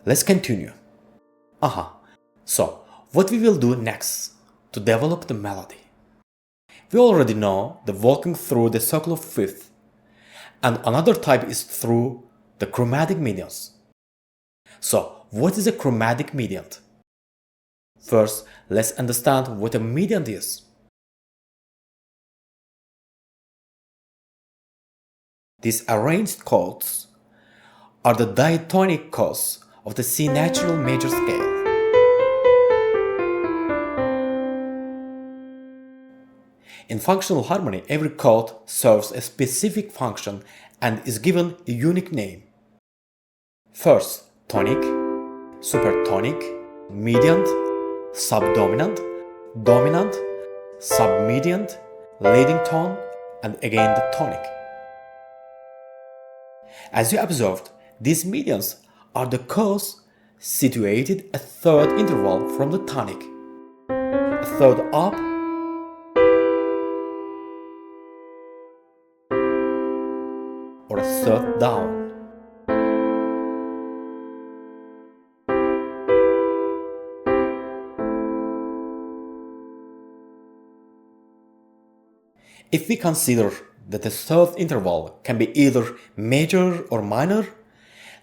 Let's continue. So, what we will do next to develop the melody? We already know the walking through the circle of fifth, and another type is through the chromatic medians. So, what is a chromatic mediant? First, let's understand what a mediant is. These arranged chords are the diatonic chords of the C natural major scale. In functional harmony, every chord serves a specific function and is given a unique name. First, tonic, supertonic, mediant, subdominant, dominant, submediant, leading tone, and again the tonic. As you observed, these medians are the chords situated a third interval from the tonic, a third up, or a third down. If we consider that the third interval can be either major or minor,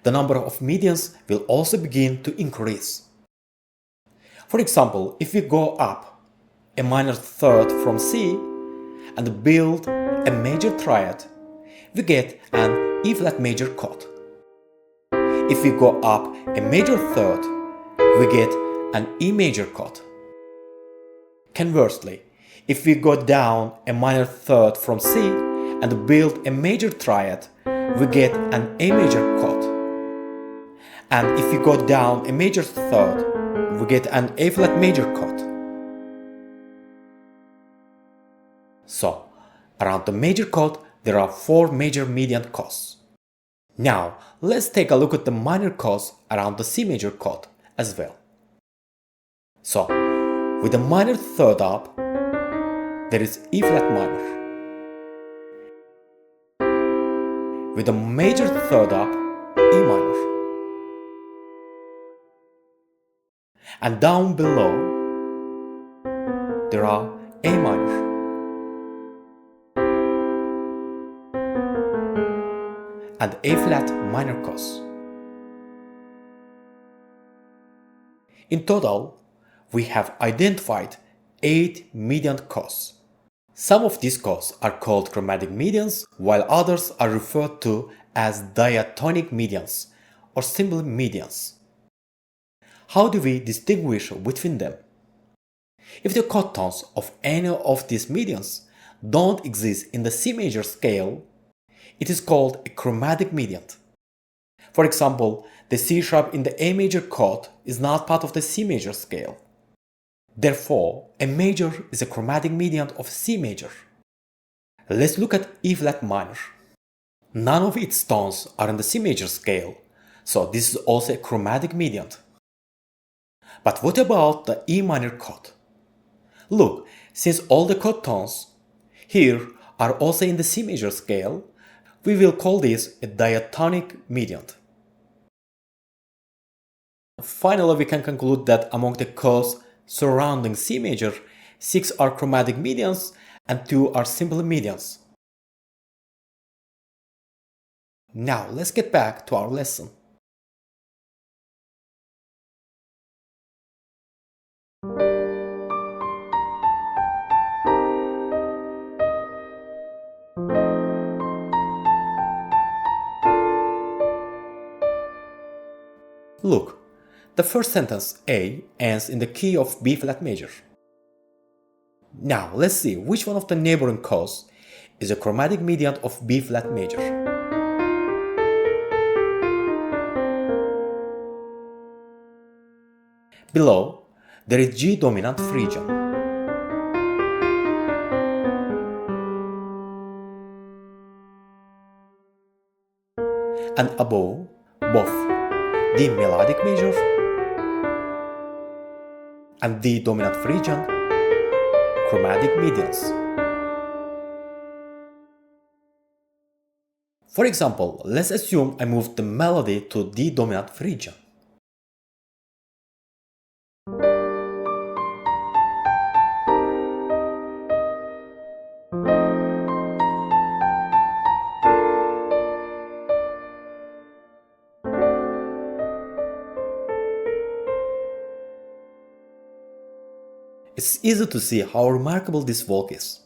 the number of medians will also begin to increase. For example, if we go up a minor third from C and build a major triad, we get an E-flat major chord. If we go up a major third, we get an E major chord. Conversely, if we go down a minor third from C and build a major triad, we get an A major chord. And if we go down a major third, we get an A-flat major chord. So, around the major chord, there are 4 major mediant chords. Now, let's take a look at the minor chords around the C major chord as well. So, with the minor third up, there is E-flat minor. With the major third up, E minor. And down below, there are A minor. And A-flat minor chords. In total, we have identified 8 mediant chords. Some of these chords are called chromatic medians, while others are referred to as diatonic medians or simply medians. How do we distinguish between them? If the chord tones of any of these medians don't exist in the C major scale, it is called a chromatic mediant. For example, the C sharp in the A major chord is not part of the C major scale. Therefore, a major is a chromatic mediant of C major. Let's look at E-flat minor. None of its tones are in the C major scale, so this is also a chromatic mediant. But what about the E minor chord? Look, since all the chord tones here are also in the C major scale, we will call this a diatonic mediant. Finally, we can conclude that among the chords surrounding C major, 6 are chromatic medians and 2 are simple medians. Now let's get back to our lesson. Look, the first sentence A ends in the key of B-flat major. Now let's see which one of the neighboring chords is a chromatic mediant of B-flat major. Below, there is G dominant Phrygian. And above, both D melodic major and D dominant Phrygian chromatic medians. For example, let's assume I moved the melody to D dominant Phrygian. It's easy to see how remarkable this walk is.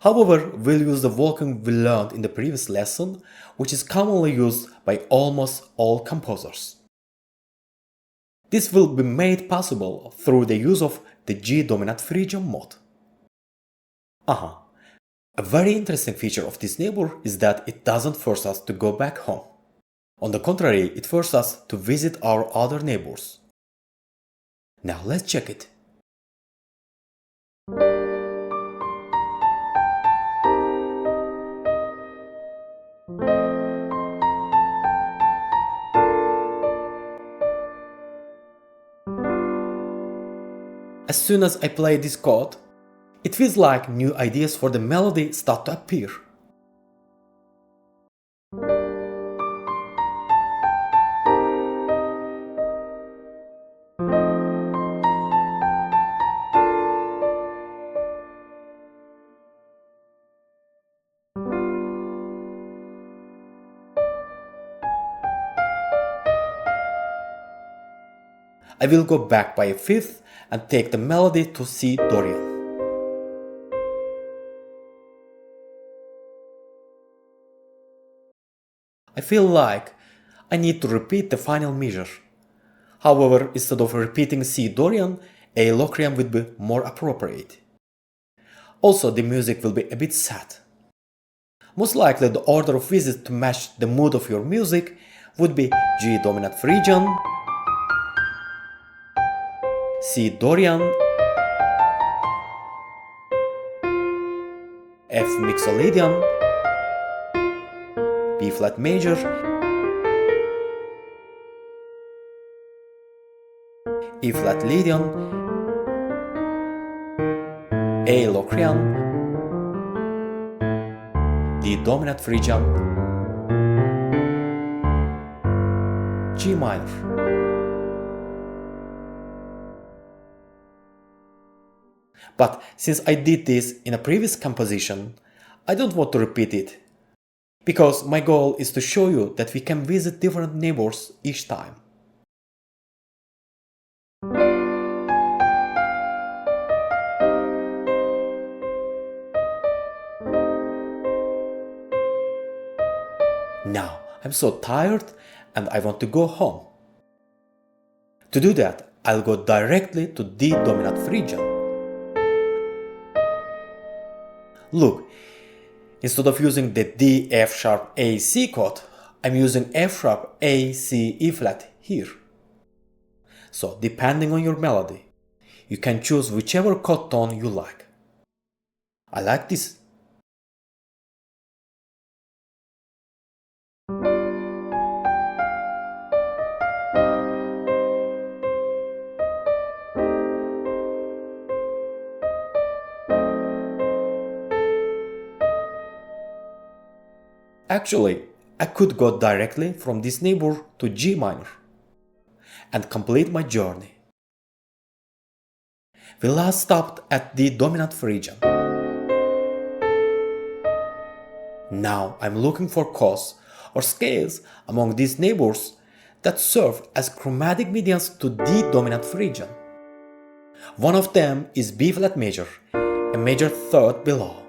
However, we'll use the walking we learned in the previous lesson, which is commonly used by almost all composers. This will be made possible through the use of the G dominant Phrygian mode. A very interesting feature of this neighbor is that it doesn't force us to go back home. On the contrary, it forces us to visit our other neighbors. Now let's check it. As soon as I play this chord, it feels like new ideas for the melody start to appear. I will go back by a fifth and take the melody to C Dorian. I feel like I need to repeat the final measure. However, instead of repeating C Dorian, A Locrian would be more appropriate. Also, the music will be a bit sad. Most likely the order of visit to match the mood of your music would be G dominant Phrygian, C Dorian, F mixolydian, B flat major, E flat Lydian, A Locrian, D dominant Phrygian, G minor. But since I did this in a previous composition, I don't want to repeat it, because my goal is to show you that we can visit different neighbors each time. Now, I'm so tired and I want to go home. To do that, I'll go directly to D dominant Phrygian. Look, instead of using the D F sharp A C chord, I'm using F sharp A C E flat here. So, depending on your melody, you can choose whichever chord tone you like. I like this. Actually, I could go directly from this neighbor to G minor and complete my journey. We last stopped at the dominant Phrygian. Now I'm looking for chords or scales among these neighbors that serve as chromatic medians to D dominant Phrygian. One of them is B flat major, a major third below.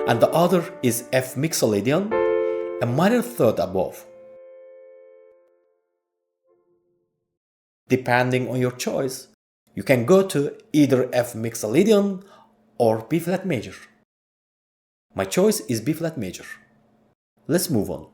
And the other is F mixolydian, a minor third above. Depending on your choice, you can go to either F mixolydian or B flat major. My choice is B flat major. Let's move on.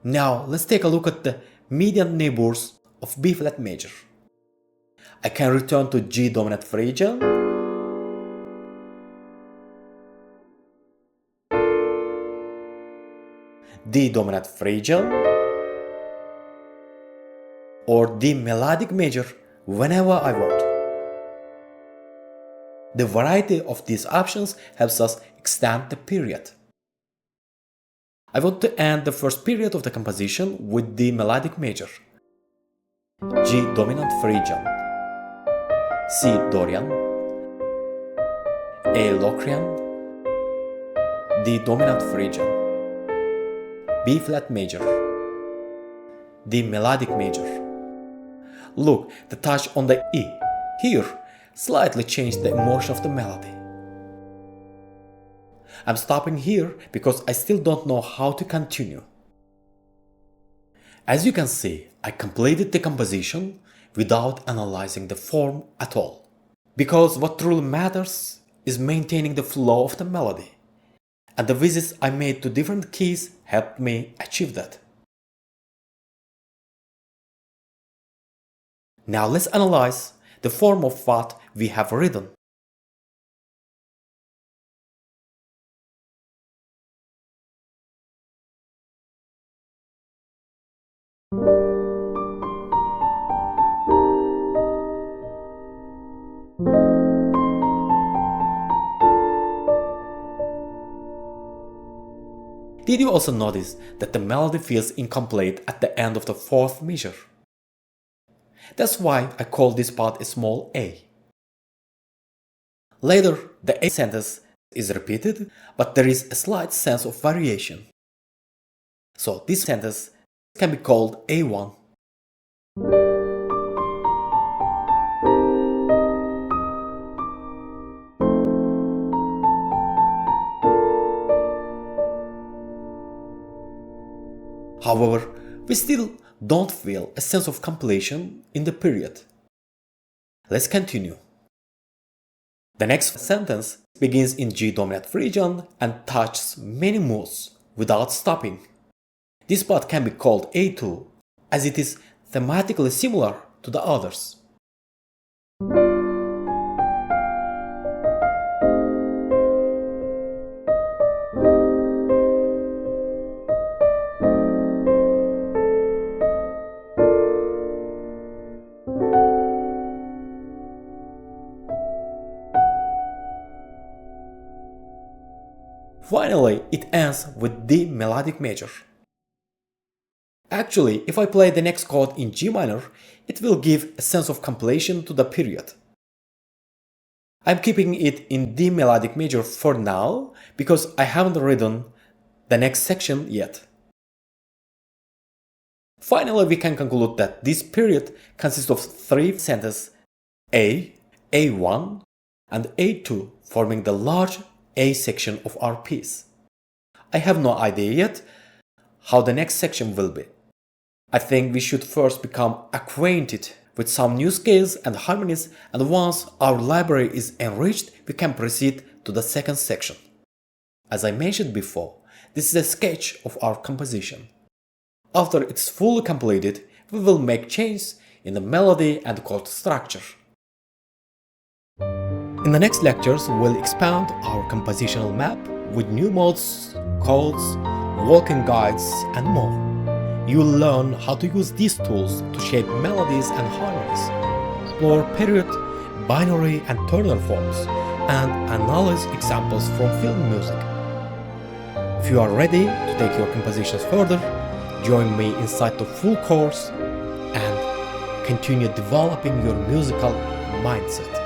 Now let's take a look at the median neighbors of B flat major. I can return to G dominant Phrygian, D dominant Phrygian, or D melodic major whenever I want. The variety of these options helps us extend the period. I want to end the first period of the composition with the melodic major. G dominant phrygian, C Dorian, A Locrian, D dominant phrygian, B flat major, D melodic major. Look, the touch on the E here slightly changed the emotion of the melody. I'm stopping here because I still don't know how to continue. As you can see, I completed the composition without analyzing the form at all. Because what truly matters is maintaining the flow of the melody. And the visits I made to different keys helped me achieve that. Now let's analyze the form of what we have written. Did you also notice that the melody feels incomplete at the end of the fourth measure? That's why I call this part a small a. Later, the A sentence is repeated, but there is a slight sense of variation. So this sentence can be called A1. However, we still don't feel a sense of completion in the period. Let's continue. The next sentence begins in G dominant phrygian and touches many modes without stopping. This part can be called A2 as it is thematically similar to the others. Finally, it ends with D melodic major. Actually, if I play the next chord in G minor, it will give a sense of completion to the period. I'm keeping it in D melodic major for now because I haven't written the next section yet. Finally, we can conclude that this period consists of three sentences A, A1, and A2, forming the large A section of our piece. I have no idea yet how the next section will be. I think we should first become acquainted with some new scales and harmonies, and once our library is enriched, we can proceed to the second section. As I mentioned before, this is a sketch of our composition. After it's fully completed, we will make changes in the melody and chord structure. In the next lectures, we'll expand our compositional map with new modes, codes, walking guides, and more. You'll learn how to use these tools to shape melodies and harmonies, explore period, binary, and ternary forms, and analyze examples from film music. If you are ready to take your compositions further, join me inside the full course and continue developing your musical mindset.